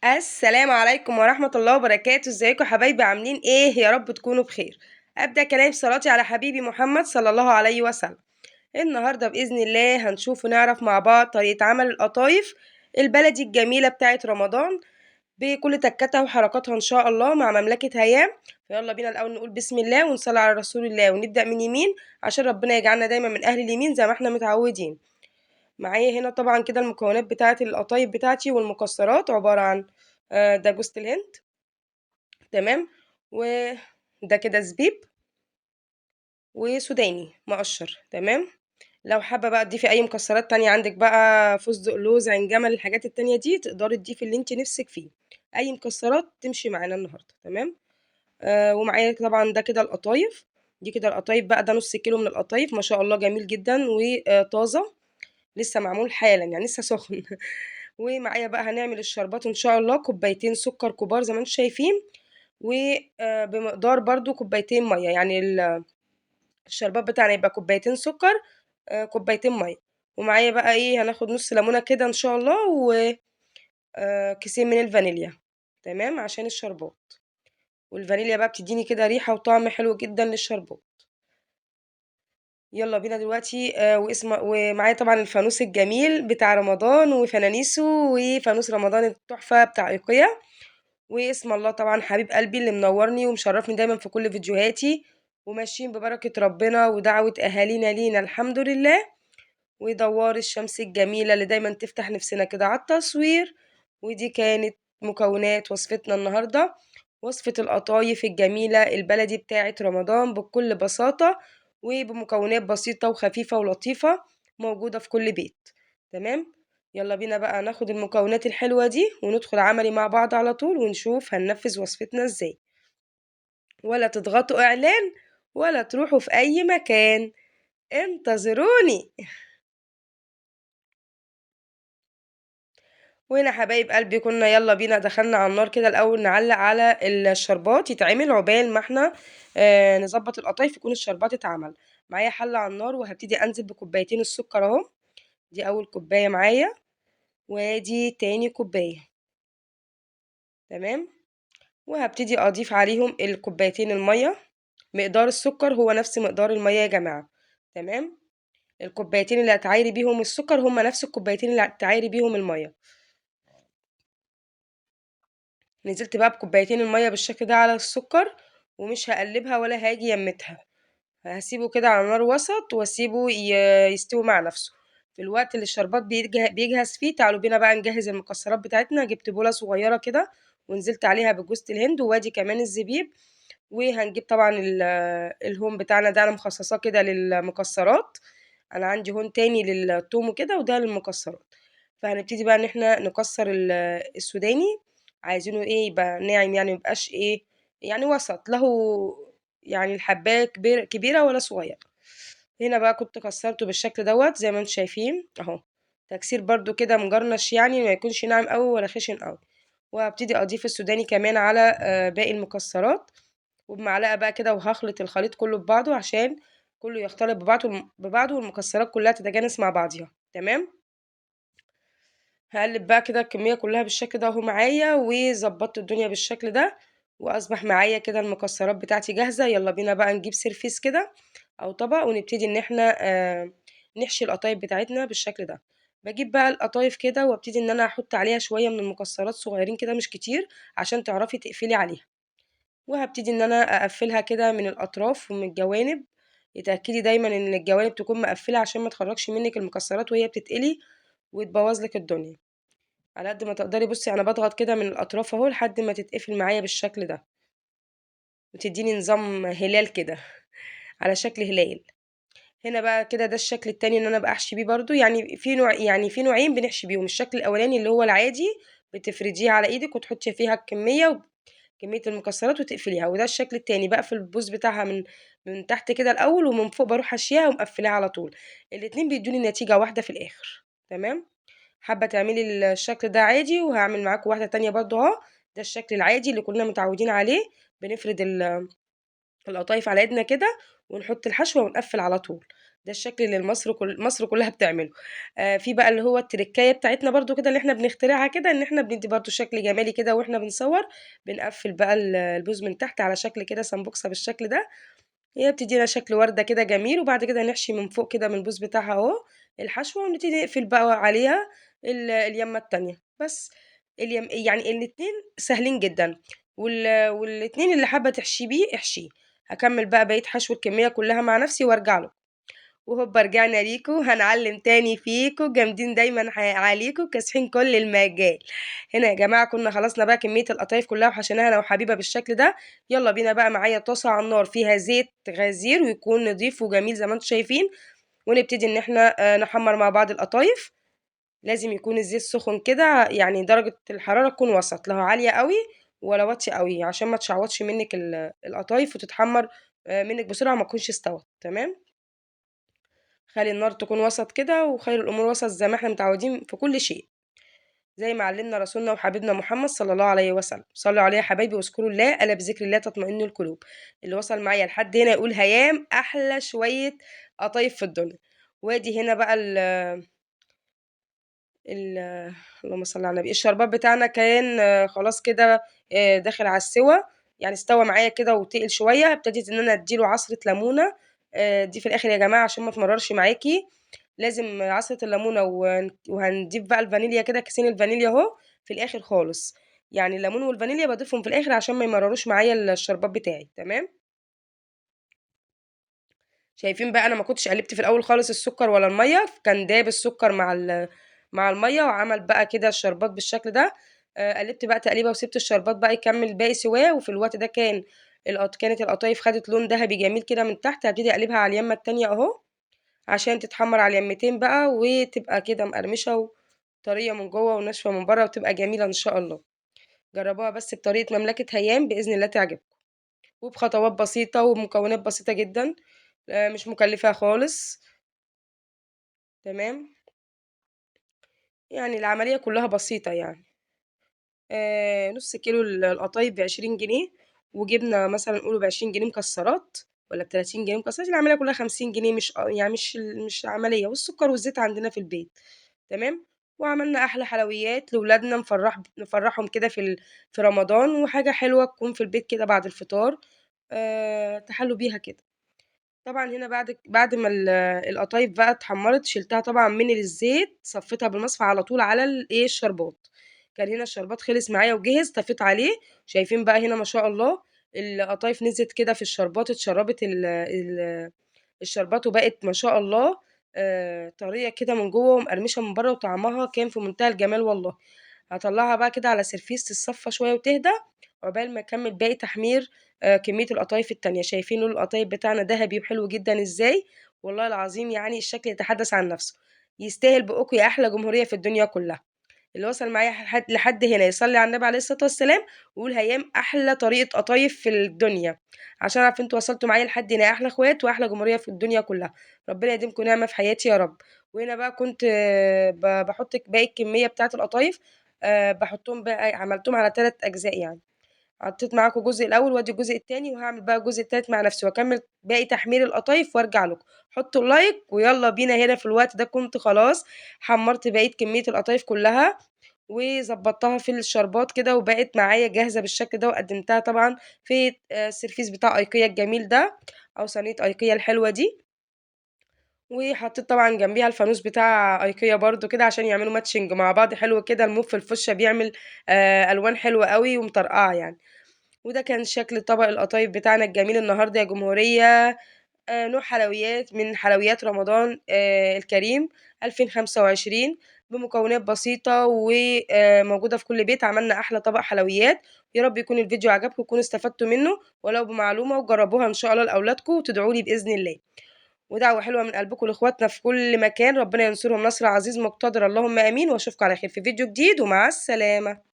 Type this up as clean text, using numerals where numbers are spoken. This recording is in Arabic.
السلام عليكم ورحمة الله وبركاته، ازيكم يا حبايبي؟ عاملين ايه؟ يا رب تكونوا بخير. أبدأ كلام صلاتي على حبيبي محمد صلى الله عليه وسلم. النهاردة بإذن الله هنشوف ونعرف مع بعض طريقة عمل القطايف البلدي الجميلة بتاعة رمضان بكل تكاتها وحركاتها إن شاء الله مع مملكة هيام. فيلا بينا الأول نقول بسم الله ونصلي على رسول الله ونبدأ من يمين عشان ربنا يجعلنا دايما من أهل اليمين زي ما احنا متعودين. معايا هنا طبعا كده المكونات بتاعة القطايف بتاعتي والمكسرات عبارة عن ده جوز الهند. تمام. وده كده زبيب وسوداني مقشر. تمام. لو حابة بقى تضيفي أي مكسرات تانية عندك بقى فستق لوز عين جمل الحاجات التانية دي تقدري تضيفي اللي انت نفسك فيه. أي مكسرات تمشي معانا النهاردة. تمام. ومعايا طبعا ده كده القطايف. دي كده القطايف بقى، ده نص كيلو من القطايف ما شاء الله جميل جدا وطازة، لسه معمول حالا يعني لسه سخن. ومعايا بقى هنعمل الشربات ان شاء الله، كوبايتين سكر كبار زي ما انتم شايفين، وبمقدار برضو كوبايتين ميه، يعني الشربات بتاعنا يبقى كوبايتين سكر، كوبايتين ميه. ومعايا بقى ايه، هناخد نص ليمونه كده ان شاء الله، وكيسين من الفانيليا. تمام عشان الشربات، والفانيليا بقى بتديني كده ريحه وطعم حلو جدا للشربات. يلا بينا دلوقتي. ومعايا طبعا الفانوس الجميل بتاع رمضان وفوانيسه، وفانوس رمضان التحفه بتاع ايقيا. واسم الله طبعا حبيب قلبي اللي منورني ومشرفني دايما في كل فيديوهاتي، وماشيين ببركة ربنا ودعوة أهالينا لينا الحمد لله. ودوار الشمس الجميلة اللي دايما تفتح نفسنا كده على التصوير. ودي كانت مكونات وصفتنا النهاردة، وصفة القطايف الجميلة البلدي بتاعة رمضان بكل بساطة، وبمكونات بسيطة وخفيفة ولطيفة موجودة في كل بيت. تمام. يلا بينا بقى ناخد المكونات الحلوة دي وندخل عملي مع بعض على طول ونشوف هننفذ وصفتنا ازاي. ولا تضغطوا اعلان ولا تروحوا في اي مكان، انتظروني. وهنا حبايب قلبي كنا يلا بينا دخلنا على النار كده الاول نعلق على الشربات يتعمل عقبال ما احنا نظبط القطايف يكون الشربات اتعمل. معايا حلة على النار وهبتدي انزل بكوبايتين السكر اهو. دي اول كوباية معايا، ودي تاني كوباية. تمام. وهبتدي اضيف عليهم الكوبايتين المية. مقدار السكر هو نفس مقدار المية يا جماعة. تمام. الكوبايتين اللي هتعايري بيهم السكر هما نفس الكوبايتين اللي هتعايري بيهم المية. نزلت بقى بكوبايتين المية بالشكل ده على السكر، ومش هقلبها ولا هاجي يمتها، هسيبه كده على نار وسط واسيبه يستوي مع نفسه. في الوقت اللي الشربات بيجهز فيه تعالوا بينا بقى نجهز المكسرات بتاعتنا. جبت بولة صغيرة كده ونزلت عليها بجوز الهند وادي كمان الزبيب. وهنجيب طبعا الهون بتاعنا ده، انا مخصصاه كده للمكسرات. انا عندي هون تاني للثوم وكده وده للمكسرات. فهنبتدي بقى ان احنا نكسر السوداني. عايزينه ايه؟ يبقى ناعم يعني ميبقاش ايه، يعني وسط له، يعني الحباية كبيرة ولا صغيرة. هنا بقى كنت كسرته بالشكل دوت زي ما انتم شايفين اهو، تكسير برضو كده مجرنش يعني ما يكونش ناعم قوي ولا خشن قوي. وهبتدي اضيف السوداني كمان على باقي المكسرات، وبمعلقة بقى كده وهخلط الخليط كله ببعضه عشان كله يختلط ببعضه والمكسرات كلها تتجانس مع بعضها. تمام. هقلب بقى كده الكمية كلها بالشكل ده اهو معايا، وظبطت الدنيا بالشكل ده، واصبح معايا كده المكسرات بتاعتي جاهزة. يلا بينا بقى نجيب سيرفيس كده او طبق ونبتدي ان احنا نحشي القطايف بتاعتنا بالشكل ده. بجيب بقى القطايف كده وابتدي ان انا احط عليها شوية من المكسرات صغيرين كده مش كتير عشان تعرفي تقفلي عليها. وهابتدي إن أنا أقفّلها كده من الأطراف ومن الجوانب. اتأكدي دايمًا إن الجوانب تكون مقفّلة عشان ما تخرّجش منِّك المكسرات وهي بتتقلي وتبوّظ لِك الدنيا. على قد ما تقدري بُصّي أنا باضغط كده من الأطراف أهو لحد ما تتقفل معايا بالشكل ده، وتدّيني نظام هلال كده على شكل هلال. هنا بقى كده ده الشكل التاني اللي أنا باحشي بيه برضه، يعني في نوعين بنحشي بيهم. الشكل الأولاني اللي هو العادي بتفرديه على إيدِك وتحطي فيها كمية المكسرات وتقفليها، وده الشكل التاني باقفل البوز بتاعها من تحت كده الأول، ومن فوق باروح حاشياها ومقفلاها على طول. الاتنين بيدوني نتيجة واحدة في الآخر. تمام. حابة تعملي الشكل ده عادي وهاعمل معاكم واحدة تانية برضه أهو. ده الشكل العادي اللي كلنا متعودين عليه، بنفرد القطايف على إيدنا كده ونحط الحشوة ونقفل على طول. ده الشكل اللي مصر كلها بتعمله. في بقى اللي هو التركاية بتاعتنا برضه كده اللي إحنا بنخترعها كده، إن إحنا بندّي برضه شكل جمالي كده وإحنا بنصوّر، بنقفّل بقى البوز من تحت على شكل كده سمبوكسة بالشكل ده، هي بتدّينا شكل وردة كده جميل، وبعد كده نحشي من فوق كده من البوز بتاعها أهو الحشوة، ونبتدي نقفل بقى عليها اليمة التانية، بس يعني الاتنين سهلين جدًا، والاتنين اللي حابة تحشيه بيه احشيه، هاكمّل بقى بقية حشو الكمية كلّها مع نفسي وارجع لكم. وهوبا رجعنا ليكم هنعلم تاني فيكم جامدين دايما عليكم كاسحين كل المجال. هنا يا جماعة كنا خلصنا بقى كمية القطايف كلها وحشيناها انا وحبيبة بالشكل ده. يلا بينا بقى معايا طاسة على النار فيها زيت غزير ويكون نضيف وجميل زي ما انتم شايفين، ونبتدي ان احنا نحمر مع بعض القطايف. لازم يكون الزيت سخن كده، يعني درجة الحرارة تكون وسط، لا عالية قوي ولا واطية قوي عشان ما تشعوطش منك القطايف وتتحمر منك بسرعة ما تكونش استوت تمام. خلي النار تكون وسط كده، وخير الأمور وسط زي ما احنا متعودين في كل شيء، زي ما علمنا رسولنا وحبيبنا محمد صلى الله عليه وسلم. صلوا عليه يا حبايبي واذكروا الله ألا بذكر الله تطمئن القلوب. اللي وصل معايا لحد هنا يقول هيام أحلى شوية قطايف في الدنيا. وادي هنا بقى ال اللهم صل على النبي، الشربات بتاعنا كان خلاص كده داخل على السوا، يعني استوى معايا كده وتقل شوية، ابتديت إن أنا أدّي له عصرة ليمونة. دي في الآخر يا جماعة عشان ما تمررش معاكِ، لازم عصرة الليمونة وهنضيف بقى الفانيليا كده، كيسين الفانيليا أهو في الآخر خالص، يعني الليمون والفانيليا باضيفهم في الآخر عشان ما يمرروش معايا الشربات بتاعي تمام. شايفين بقى أنا ما كنتش قلبت في الأول خالص السكر ولا المَيّة، كان داب السكر مع المَيّة وعمل بقى كده الشربات بالشكل ده. قلبت بقى تقليبة وسِبت الشربات بقى يكمّل باقي سواه، وفي الوقت ده كانت القطايف خدت لون دهبي جميل كده من تحت، هابتدي أقلبها على اليمة التانية أهو، عشان تتحمّر على اليمتين بقى وتبقى كده مقرمشة وطرية من جوّه وناشفة من برّه وتبقى جميلة إن شاء الله. جرّبوها بس بطريقة مملكة هيام بإذن الله تعجبكم، وبخطوات بسيطة وبمكونات بسيطة جدًا، مش مكلفة خالص. تمام، يعني العملية كلّها بسيطة يعني. نُص كيلو القطايف ب20 جنيه، وجبنة مثلًا قولوا ب20 جنيه مكسّرات والّا ب30 جنيه مكسّرات، العملية كلّها 50 جنيه مش يعني مش عملية، والسكر والزيت عندنا في البيت تمام. وعملنا أحلى حلويات لولادنا نفرّحهم كده في رمضان، وحاجة حلوة تكون في البيت كده بعد الفطار تحلّوا بيها كده. طبعًا هنا بعد ما القطايف بقى اتحمّرت شِلتها طبعًا من الزيت، صفّيتها بالمصفى على طول على الشربات. كان هنا الشربات خلص معايا وجِهِز، طفيت عليه. شايفين بقى هنا ما شاء الله القطايف نزلت كده في الشربات، اتشرّبت الشربات وبقت ما شاء الله طريّة كده من جوّه ومقرمشة من برّه، وطعمها كان في منتهى الجمال والله. هاطلّعها بقى كده على سيرفيس تتصفّى شوية وتهدى، عقبال ما أكمّل باقي تحمير كمية القطايف التانية. شايفين لون القطايف بتاعنا دهبي وحلو جدًا إزاي، والله العظيم يعني الشكل يتحدث عن نَفْسه. يستاهل بُقُّكم يا أحلى جمهورية في الدنيا كلّها. اللي وصل معايا لحد هنا يصلّي على النبي عليه الصلاة والسلام، ويقول هيام أحلى طريقة قطايف في الدنيا، عشان أعرف أنتم وصلتوا معايا لحد هنا، أحلى أخوات وأحلى جمهورية في الدنيا كلّها. ربنا يديمكم نعمة في حياتي يا رب. وهنا بقى كنت باحط باقي الكمية بتاعة القطايف، باحطهم بقى عملتهم على 3 أجزاء يعني. حطيت معاكم الجزء الأول وأدي الجزء التاني، وهاعمل بقى الجزء التالت مع نفسي وأكمّل باقي تحمير القطايف وأرجع لكم. حطّوا اللايك ويالّا بينا. هنا في الوقت ده كنت خلاص حمّرت بقية كمية القطايف كلّها، وضبّطتها في الشربات كده وبقت معايا جاهزة بالشكل ده، وقدّمتها طبعًا في السيرفيس بتاع أيكيا الجميل ده، أو صينية أيكيا الحلوة دي. وحطيت طبعًا جنبيها الفانوس بتاع أيكيا برضه كده عشان يعملوا matching مع بعض حلو كده، الموف في الفُشّة بيعمل ألوان حلوة أوي ومطرقعة يعني. وده كان شكل طبق القطايف بتاعنا الجميل النهارده يا جمهورية، نوع حلويات من حلويات رمضان الكريم 2025، بمكونات بسيطة وموجودة في كل بيت. عملنا أحلى طبق حلويات. يا رب يكون الفيديو عجبكم وتكونوا استفدتوا منه ولو بمعلومة، وجربوها إن شاء الله لأولادكم وتدعوا لي بإذن الله. ودعوة حلوة من قلبكم لإخواتنا في كل مكان، ربنا ينصرهم نصر عزيز مقتدر، اللهم آمين. وأشوفكم على خير في فيديو جديد، ومع السلامة.